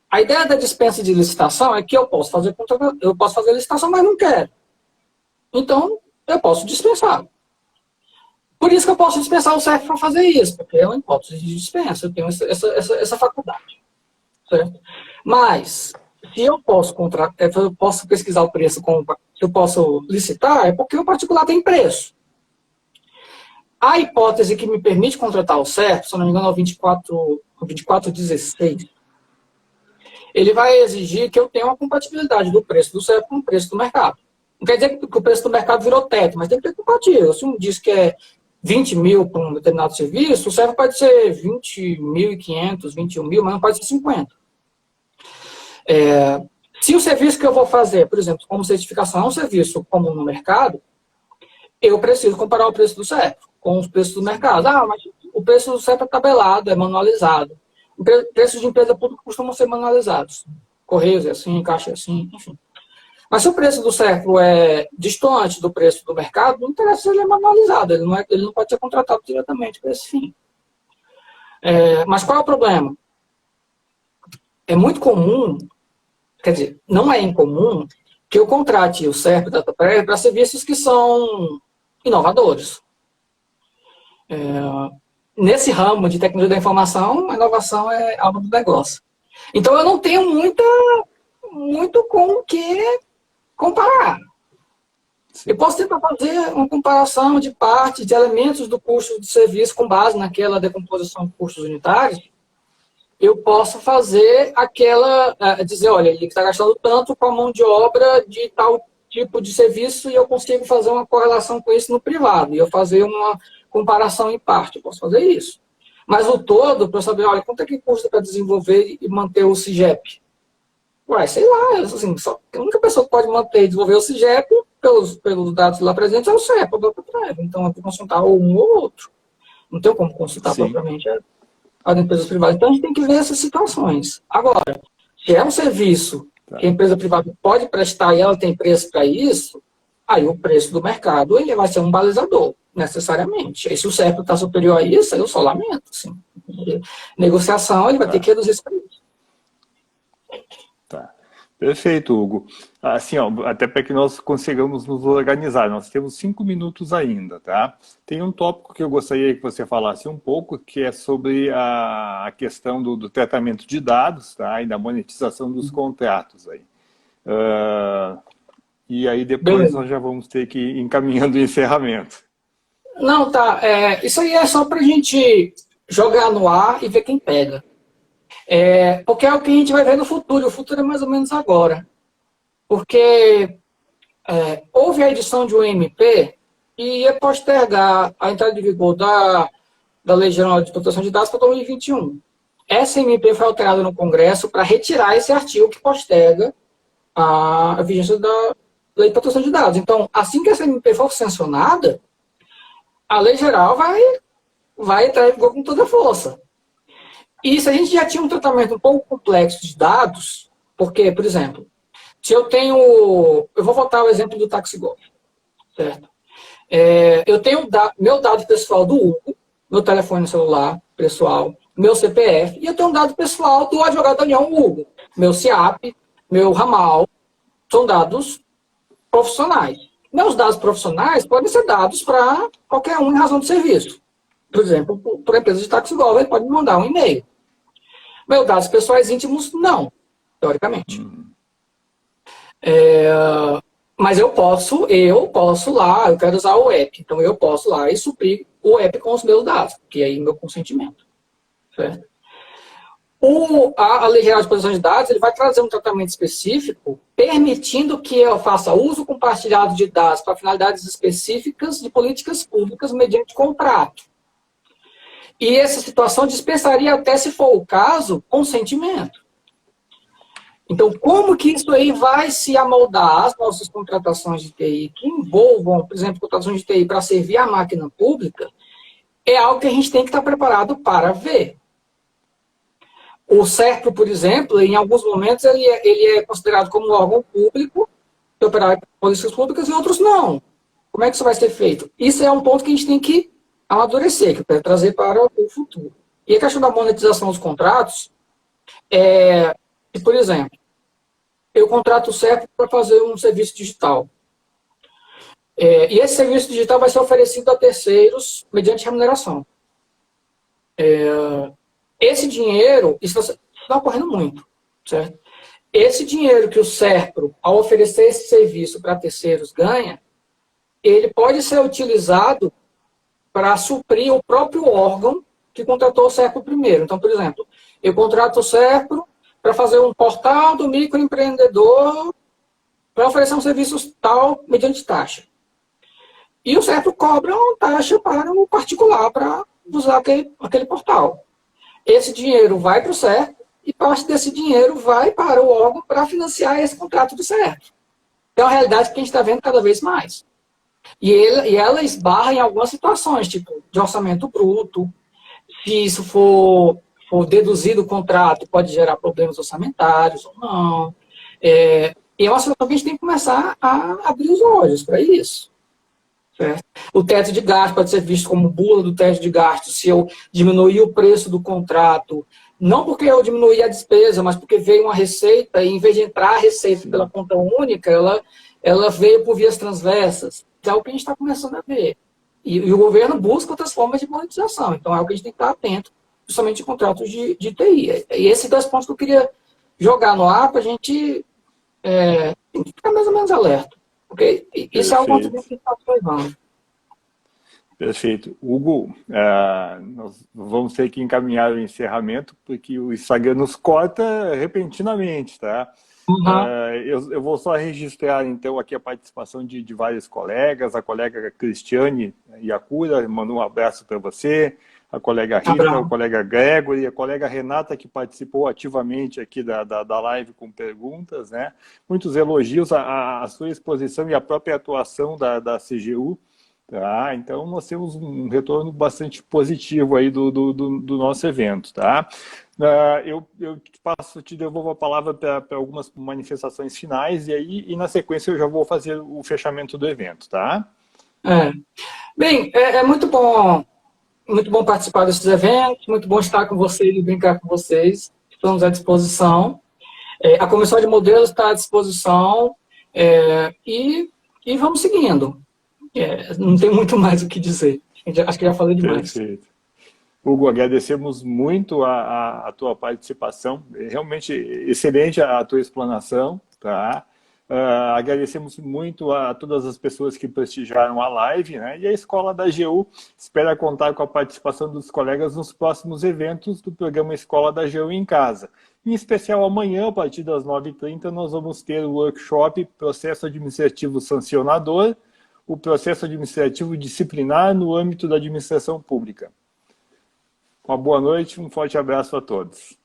A ideia da dispensa de licitação é que eu posso fazer licitação, mas não quero. Então, eu posso dispensar. Por isso que eu posso dispensar o CERF para fazer isso, porque é uma hipótese de dispensa, eu tenho essa faculdade. Certo? Mas, se eu posso pesquisar o preço, se eu posso licitar, é porque o particular tem preço. A hipótese que me permite contratar o CERF, se eu não me engano, é o 2416, ele vai exigir que eu tenha uma compatibilidade do preço do CERF com o preço do mercado. Não quer dizer que o preço do mercado virou teto, mas tem que ter compatível. Se um diz que é 20 mil para um determinado serviço, o CERF pode ser 20.500, 21 mil, mas não pode ser 50. Se o serviço que eu vou fazer, por exemplo, como certificação, é um serviço comum no mercado, eu preciso comparar o preço do CERF com os preços do mercado. Mas o preço do CERF é tabelado, é manualizado. Preços de empresa pública costumam ser manualizados. Correios é assim, Caixa é assim, enfim. Mas se o preço do CERF é distante do preço do mercado, não interessa se ele é manualizado, ele não pode ser contratado diretamente para esse fim. Mas qual é o problema? É muito comum, quer dizer, não é incomum, que eu contrate o CERF Data Prévia para serviços que são inovadores. Nesse ramo de tecnologia da informação, a inovação é algo do negócio. Então, eu não tenho muito com o que comparar. Sim. Eu posso tentar fazer uma comparação de partes, de elementos do custo de serviço com base naquela decomposição de custos unitários. Eu posso fazer dizer, olha, ele está gastando tanto com a mão de obra de tal tipo de serviço e eu consigo fazer uma correlação com isso no privado. E eu fazer uma comparação em parte, eu posso fazer isso. Mas o todo, para eu saber, olha, quanto é que custa para desenvolver e manter o CIGEP? Sei lá, assim, a única pessoa que pode manter e desenvolver o CIGEP, pelos dados lá presentes, é o CEP, o Data Prévia. Então, eu vou consultar um ou outro. Não tenho como consultar propriamente as empresas privadas. Então, a gente tem que ver essas situações. Agora, se é um serviço que a empresa privada pode prestar e ela tem preço para isso, aí o preço do mercado ele vai ser um balizador, necessariamente. E se o CEP está superior a isso, aí eu só lamento. Assim. Negociação, ele vai ter que reduzir esse preço. Tá. Perfeito, Hugo. Assim, ó, até para que nós consigamos nos organizar, nós temos 5 minutos ainda, tá? Tem um tópico que eu gostaria que você falasse um pouco, que é sobre a questão do tratamento de dados, tá? E da monetização dos contratos aí. Ah, e aí depois Beleza. nós já vamos ter que ir encaminhando o encerramento. Não, tá. Isso aí é só para a gente jogar no ar e ver quem pega. Porque é o que a gente vai ver no futuro. O futuro é mais ou menos agora. Porque houve a edição de um MP e ia postergar a entrada de vigor da Lei Geral de Proteção de Dados para 2021. Essa MP foi alterada no Congresso para retirar esse artigo que posterga a vigência da Lei de Proteção de Dados. Então, assim que essa MP for sancionada, a Lei Geral vai entrar em vigor com toda a força. E se a gente já tinha um tratamento um pouco complexo de dados, porque, por exemplo, se eu tenho... Eu vou voltar ao exemplo do TaxiGo, certo? Eu tenho meu dado pessoal do Hugo, meu telefone celular pessoal, meu CPF, e eu tenho um dado pessoal do advogado da União Hugo, meu CIAP, meu ramal, são dados profissionais. Meus dados profissionais podem ser dados para qualquer um em razão do serviço. Por exemplo, para a empresa de TaxiGo, ele pode me mandar um e-mail. Meus dados pessoais íntimos, não, teoricamente. Mas eu posso lá, eu quero usar o app, então eu posso lá e suprir o app com os meus dados, que é aí meu consentimento. Certo? A Lei Geral de Proteção de Dados ele vai trazer um tratamento específico, permitindo que eu faça uso compartilhado de dados para finalidades específicas de políticas públicas mediante contrato. E essa situação dispensaria até, se for o caso, consentimento. Então, como que isso aí vai se amoldar às nossas contratações de TI que envolvam, por exemplo, contratações de TI para servir a máquina pública, é algo que a gente tem que estar preparado para ver. O SERPRO, por exemplo, em alguns momentos, ele é considerado como um órgão público, que opera políticas públicas, e outros não. Como é que isso vai ser feito? Isso é um ponto que a gente tem que amadurecer, que eu quero trazer para o futuro. E a questão da monetização dos contratos, por exemplo, eu contrato o SERPRO para fazer um serviço digital. E esse serviço digital vai ser oferecido a terceiros mediante remuneração. Esse dinheiro, isso está ocorrendo muito, certo? Esse dinheiro que o SERPRO, ao oferecer esse serviço para terceiros, ganha, ele pode ser utilizado para suprir o próprio órgão que contratou o SERPRO primeiro. Então, por exemplo, eu contrato o SERPRO para fazer um portal do microempreendedor para oferecer um serviço tal mediante taxa. E o SERPRO cobra uma taxa para o particular para usar aquele portal. Esse dinheiro vai para o SERPRO e parte desse dinheiro vai para o órgão para financiar esse contrato do SERPRO. É uma realidade que a gente está vendo cada vez mais. E ela esbarra em algumas situações, tipo de orçamento bruto. Se isso for deduzido do contrato, pode gerar problemas orçamentários ou não. E é uma situação que a gente tem que começar a abrir os olhos para isso. Certo? O teto de gasto pode ser visto como bula do teto de gasto se eu diminuir o preço do contrato, não porque eu diminuí a despesa, mas porque veio uma receita e em vez de entrar a receita pela conta única, ela veio por vias transversas. É o que a gente está começando a ver. E o governo busca outras formas de monetização. Então é o que a gente tem que estar atento, principalmente em contratos de TI. E esses 2 pontos que eu queria jogar no ar para a gente tem que ficar mais ou menos alerta. Porque isso é algo que a gente está observando. Perfeito. Hugo, nós vamos ter que encaminhar o encerramento, porque o Instagram nos corta repentinamente, tá? Eu vou só registrar, então, aqui a participação de vários colegas. A colega Cristiane Yakura mandou um abraço para você, a colega Rita, o colega Gregory, a colega Renata, que participou ativamente aqui da live com perguntas, né? Muitos elogios à sua exposição e à própria atuação da CGU. Tá? Então, nós temos um retorno bastante positivo aí do nosso evento. Tá? Eu te devolvo a palavra para algumas manifestações finais e na sequência eu já vou fazer o fechamento do evento. Tá? Bem, é muito bom participar desses eventos, muito bom estar com vocês e brincar com vocês. Estamos à disposição. A comissão de modelos está à disposição e vamos seguindo. Não tem muito mais o que dizer. Acho que já falei demais. Perfeito. Hugo, agradecemos muito a tua participação, realmente excelente a tua explanação, tá? Agradecemos muito a todas as pessoas que prestigiaram a live, né? E a Escola da AGU espera contar com a participação dos colegas nos próximos eventos do programa Escola da AGU em Casa. Em especial amanhã, a partir das 9h30, nós vamos ter o workshop Processo Administrativo Sancionador, o processo administrativo disciplinar no âmbito da administração pública. Uma boa noite, um forte abraço a todos.